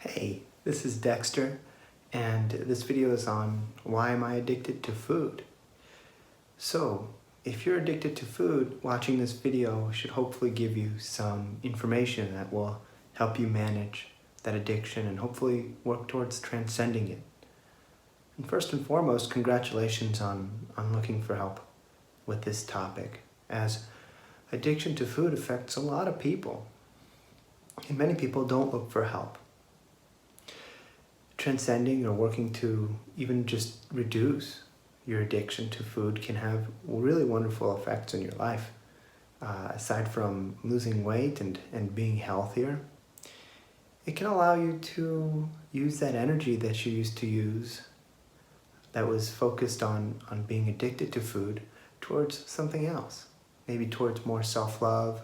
Hey, this is Dexter, and this video is on why am I addicted to food. So, if you're addicted to food, watching this video should hopefully give you some information that will help you manage that addiction and hopefully work towards transcending it. And first and foremost, congratulations on looking for help with this topic, as addiction to food affects a lot of people, and many people don't look for help. Transcending or working to even just reduce your addiction to food can have really wonderful effects in your life. Aside from losing weight and being healthier, it can allow you to use that energy that you used to use that was focused on being addicted to food towards something else. Maybe towards more self-love,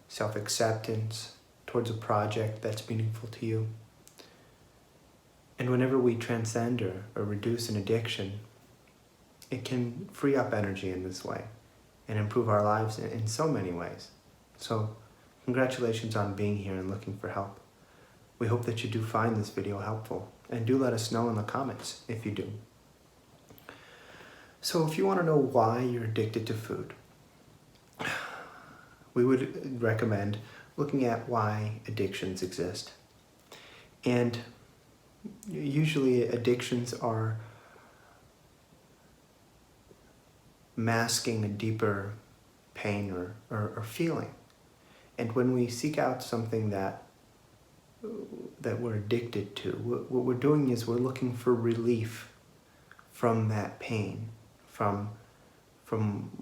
self-acceptance, towards a project that's meaningful to you. And whenever we transcend or reduce an addiction, it can free up energy in this way and improve our lives in so many ways. So congratulations on being here and looking for help. We hope that you do find this video helpful, and do let us know in the comments if you do. So if you want to know why you're addicted to food, we would recommend looking at why addictions exist. And usually addictions are masking a deeper pain or feeling. And when we seek out something that we're addicted to, what we're doing is we're looking for relief from that pain, from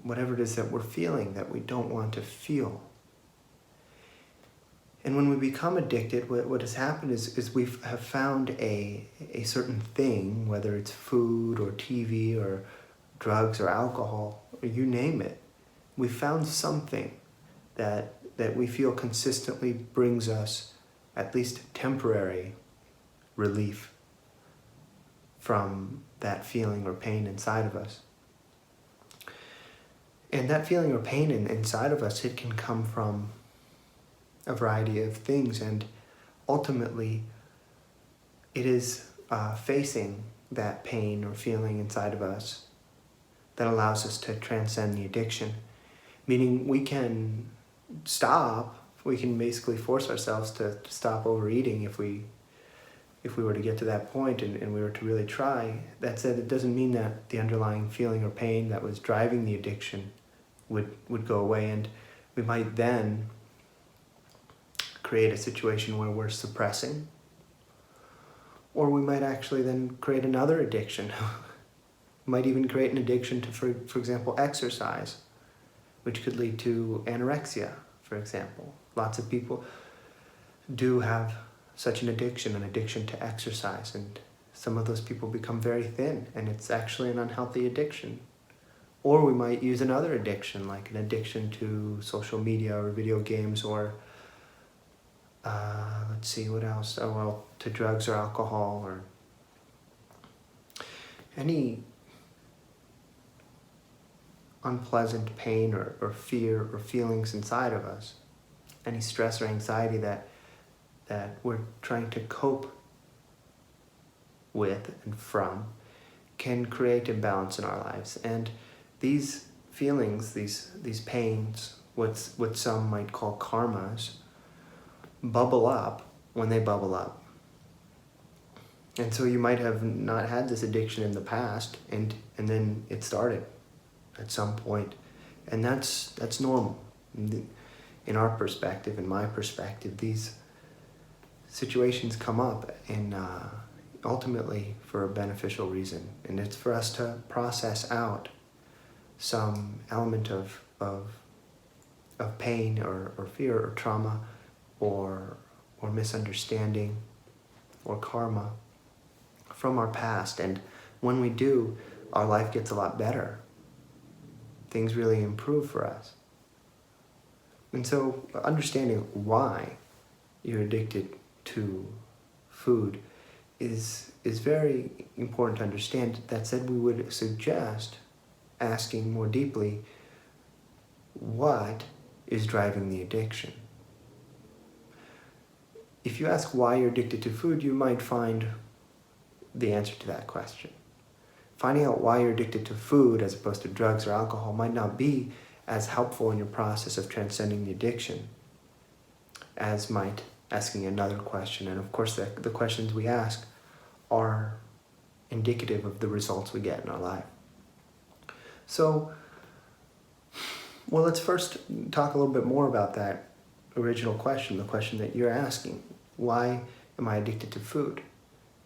whatever it is that we're feeling that we don't want to feel. And when we become addicted, what has happened is we have found a certain thing, whether it's food or TV or drugs or alcohol, or you name it. We found something that we feel consistently brings us at least temporary relief from that feeling or pain inside of us. And that feeling or pain inside of us, it can come from a variety of things, and ultimately it is facing that pain or feeling inside of us that allows us to transcend the addiction. Meaning we can basically force ourselves to stop overeating if we were to get to that point and we were to really try. That said, it doesn't mean that the underlying feeling or pain that was driving the addiction would go away, and we might then create a situation where we're suppressing, or we might actually then create another addiction. We might even create an addiction to, for example, exercise, which could lead to anorexia, for example. Lots of people do have such an addiction to exercise, and some of those people become very thin, and it's actually an unhealthy addiction. Or we might use another addiction, like an addiction to social media or video games, or let's see, what else? To drugs or alcohol, or any unpleasant pain or fear or feelings inside of us, any stress or anxiety that we're trying to cope with and from, can create imbalance in our lives. And these feelings, these pains, what some might call karmas, bubble up when they bubble up. And so you might have not had this addiction in the past, and then it started at some point, and that's normal. In our perspective, in my perspective, these situations come up and ultimately for a beneficial reason, and it's for us to process out some element of pain or fear or trauma or misunderstanding or karma from our past. And when we do, our life gets a lot better. Things really improve for us. And so understanding why you're addicted to food is very important to understand. That said, we would suggest asking more deeply, what is driving the addiction? if you ask why you're addicted to food, you might find the answer to that question. Finding out why you're addicted to food as opposed to drugs or alcohol might not be as helpful in your process of transcending the addiction as might asking another question. And of course, the questions we ask are indicative of the results we get in our life. So, well, let's first talk a little bit more about that original question, the question that you're asking. Why am I addicted to food?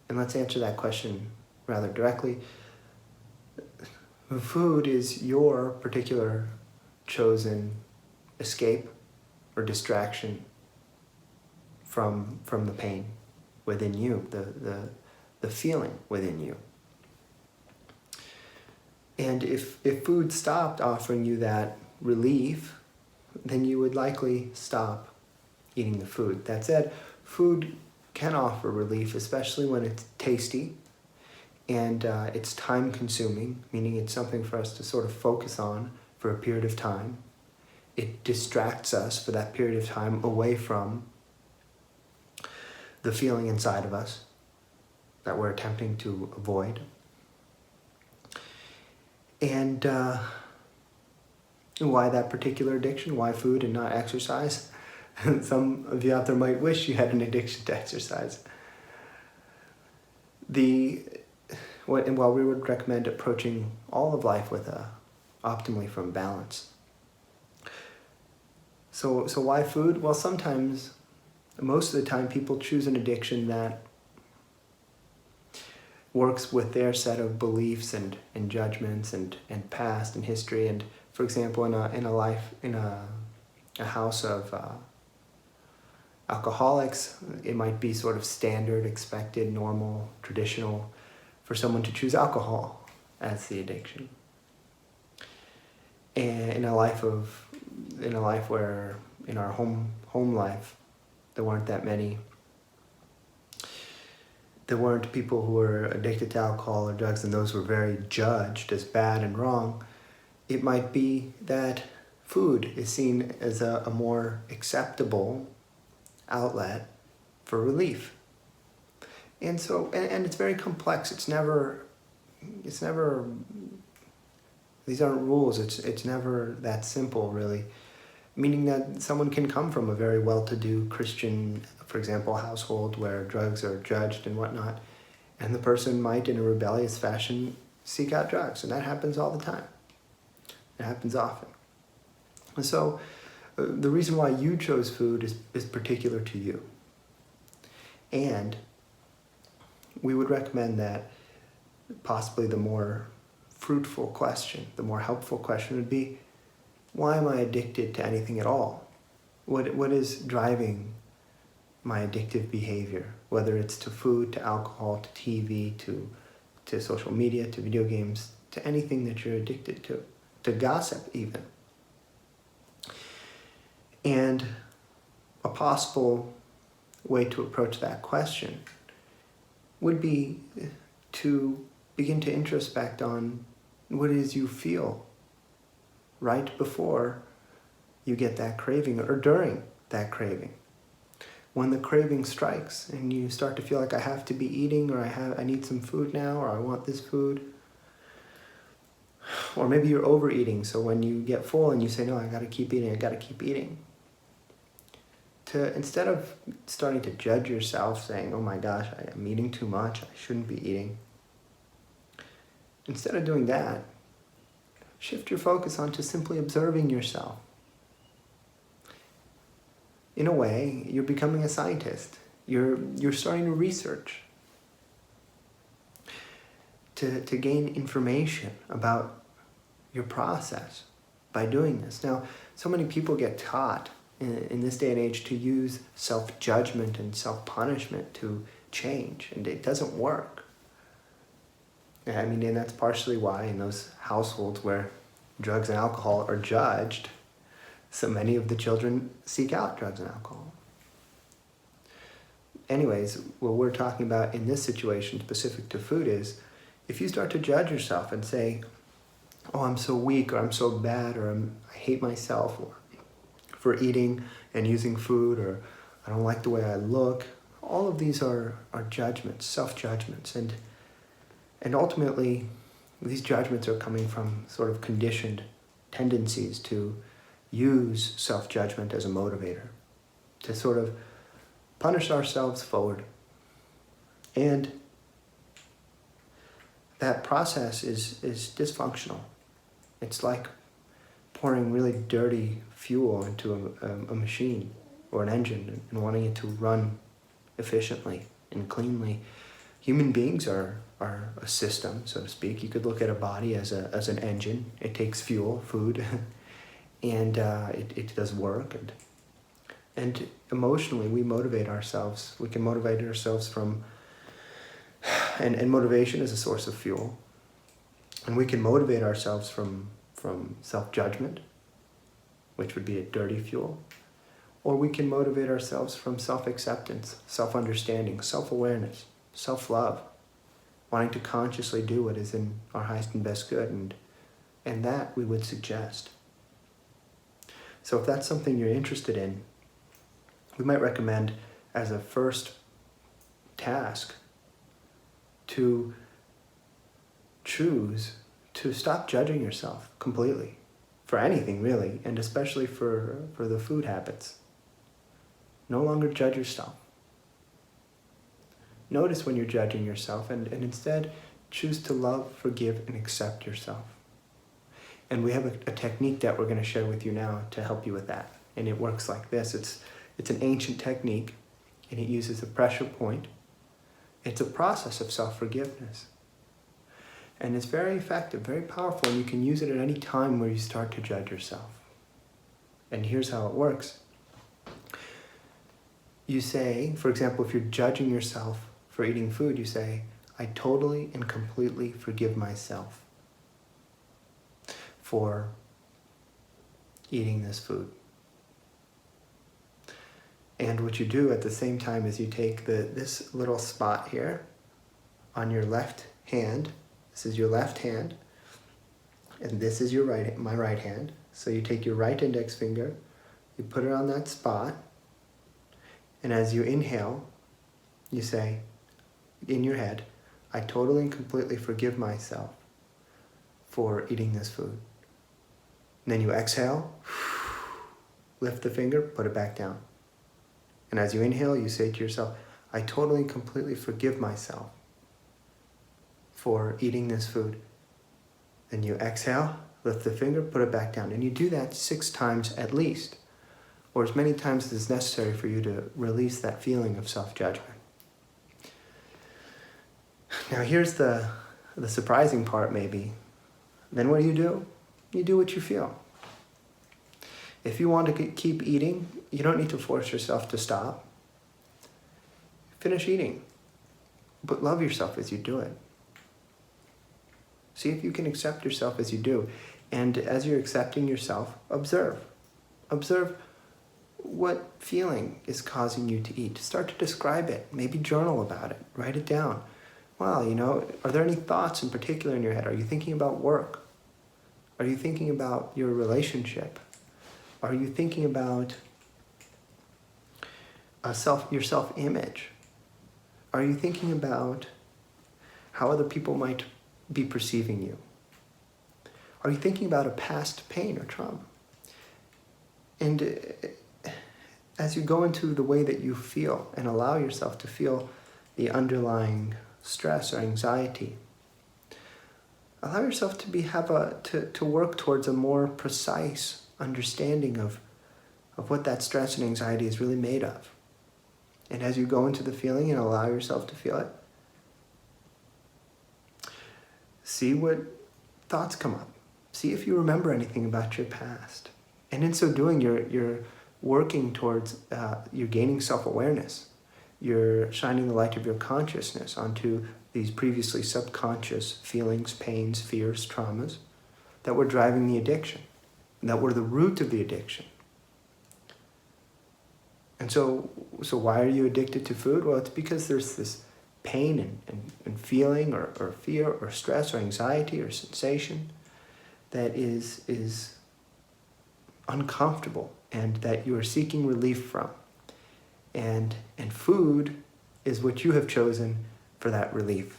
And let's answer that question rather directly. Food is your particular chosen escape or distraction from the pain within you, the feeling within you. And if food stopped offering you that relief, then you would likely stop eating the food. That said, food can offer relief, especially when it's tasty and it's time-consuming, meaning it's something for us to sort of focus on for a period of time. It distracts us for that period of time away from the feeling inside of us that we're attempting to avoid. And why that particular addiction? Why food and not exercise? Some of you out there might wish you had an addiction to exercise. While we would recommend approaching all of life with optimally from balance. So why food? Well, sometimes, most of the time, people choose an addiction that works with their set of beliefs and judgments and past and history. And for example, in a house of alcoholics, it might be sort of standard, expected, normal, traditional for someone to choose alcohol as the addiction. And in a life where in our home life there weren't people who were addicted to alcohol or drugs, and those were very judged as bad and wrong, it might be that food is seen as a more acceptable outlet for relief. And so, and it's very complex. It's never, these aren't rules. It's never that simple, really. Meaning that someone can come from a very well-to-do Christian, for example, household where drugs are judged and whatnot, and the person might, in a rebellious fashion, seek out drugs, and that happens all the time. It happens often. And so, the reason why you chose food is particular to you. And we would recommend that possibly the more fruitful question, the more helpful question would be, why am I addicted to anything at all? What is driving my addictive behavior? Whether it's to food, to alcohol, to TV, to social media, to video games, to anything that you're addicted to gossip even. And a possible way to approach that question would be to begin to introspect on what it is you feel right before you get that craving or during that craving. When the craving strikes and you start to feel like I have to be eating, or I need some food now, or I want this food. Or maybe you're overeating, so when you get full and you say, no, I gotta keep eating. Instead of starting to judge yourself, saying, oh my gosh, I'm eating too much, I shouldn't be eating. Instead of doing that, shift your focus onto simply observing yourself. In a way, you're becoming a scientist. You're starting to research to gain information about your process by doing this. Now, so many people get taught in this day and age to use self-judgment and self-punishment to change, and it doesn't work. I mean, and that's partially why in those households where drugs and alcohol are judged, so many of the children seek out drugs and alcohol. Anyways, what we're talking about in this situation specific to food is, if you start to judge yourself and say, oh, I'm so weak, or I'm so bad, or I hate myself for eating and using food, or I don't like the way I look. All of these are judgments, self-judgments. And ultimately, these judgments are coming from sort of conditioned tendencies to use self-judgment as a motivator, to sort of punish ourselves forward. And that process is dysfunctional. It's like pouring really dirty fuel into a machine or an engine and wanting it to run efficiently and cleanly. Human beings are a system, so to speak. You could look at a body as an engine. It takes fuel, food, and it does work. And emotionally, we motivate ourselves. We can motivate ourselves from, and motivation is a source of fuel. And we can motivate ourselves from self-judgment, which would be a dirty fuel. Or we can motivate ourselves from self-acceptance, self-understanding, self-awareness, self-love, wanting to consciously do what is in our highest and best good, and that we would suggest. So if that's something you're interested in, we might recommend as a first task to choose to stop judging yourself completely for anything really, and especially for the food habits. No longer judge yourself. Notice when you're judging yourself and instead choose to love, forgive, and accept yourself. And we have a technique that we're going to share with you now to help you with that. And it works like this. It's an ancient technique, and it uses a pressure point. It's a process of self-forgiveness. And it's very effective, very powerful, and you can use it at any time where you start to judge yourself. And here's how it works. You say, for example, if you're judging yourself for eating food, you say, I totally and completely forgive myself for eating this food. And what you do at the same time is you take this little spot here on your left hand. This is your left hand, and this is your my right hand. So you take your right index finger, you put it on that spot, and as you inhale, you say in your head, I totally and completely forgive myself for eating this food. And then you exhale, lift the finger, put it back down. And as you inhale, you say to yourself, I totally and completely forgive myself for eating this food. Then you exhale, lift the finger, put it back down. And you do that 6 times at least, or as many times as is necessary for you to release that feeling of self-judgment. Now here's the surprising part maybe. Then what do? You do what you feel. If you want to keep eating, you don't need to force yourself to stop. Finish eating, but love yourself as you do it. See if you can accept yourself as you do. And as you're accepting yourself, observe. Observe what feeling is causing you to eat. Start to describe it. Maybe journal about it. Write it down. Wow, are there any thoughts in particular in your head? Are you thinking about work? Are you thinking about your relationship? Are you thinking about your self-image? Are you thinking about how other people might be perceiving you? Are you thinking about a past pain or trauma? And as you go into the way that you feel and allow yourself to feel the underlying stress or anxiety, allow yourself to work towards a more precise understanding of what that stress and anxiety is really made of. And as you go into the feeling and allow yourself to feel it, see what thoughts come up. See if you remember anything about your past. And in so doing, you're working towards, you're gaining self-awareness. You're shining the light of your consciousness onto these previously subconscious feelings, pains, fears, traumas that were driving the addiction, that were the root of the addiction. And so why are you addicted to food? Well, it's because there's this pain and feeling or fear or stress or anxiety or sensation that is uncomfortable and that you are seeking relief from. And food is what you have chosen for that relief.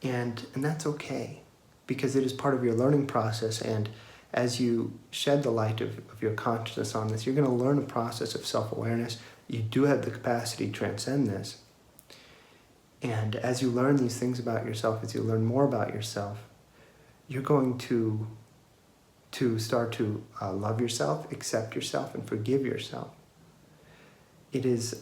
And that's okay, because it is part of your learning process. And as you shed the light of your consciousness on this, you're going to learn a process of self-awareness. You do have the capacity to transcend this. And as you learn these things about yourself, as you learn more about yourself, you're going to start to love yourself, accept yourself, and forgive yourself. It is,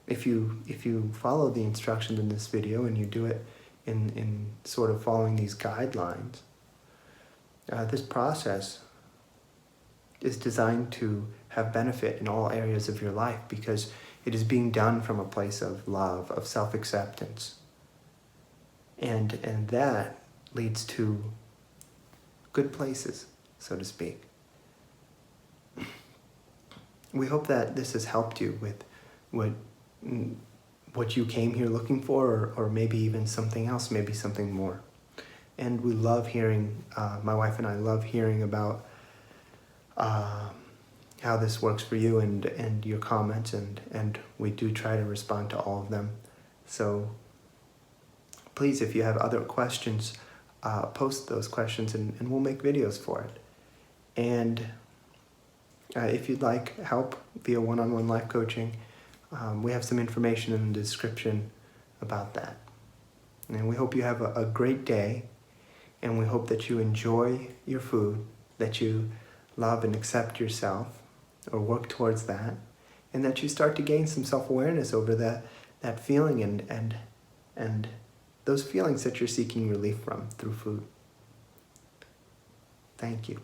if you follow the instructions in this video and you do it in sort of following these guidelines, this process is designed to have benefit in all areas of your life, because it is being done from a place of love, of self-acceptance. And that leads to good places, so to speak. We hope that this has helped you with what you came here looking for, or maybe even something else, maybe something more. And we love hearing, my wife and I love hearing about how this works for you and your comments, and we do try to respond to all of them. So please, if you have other questions, post those questions and we'll make videos for it. And if you'd like help via one-on-one life coaching, we have some information in the description about that. And we hope you have a great day, and we hope that you enjoy your food, that you love and accept yourself, or work towards that, and that you start to gain some self-awareness over that feeling and those feelings that you're seeking relief from through food. Thank you.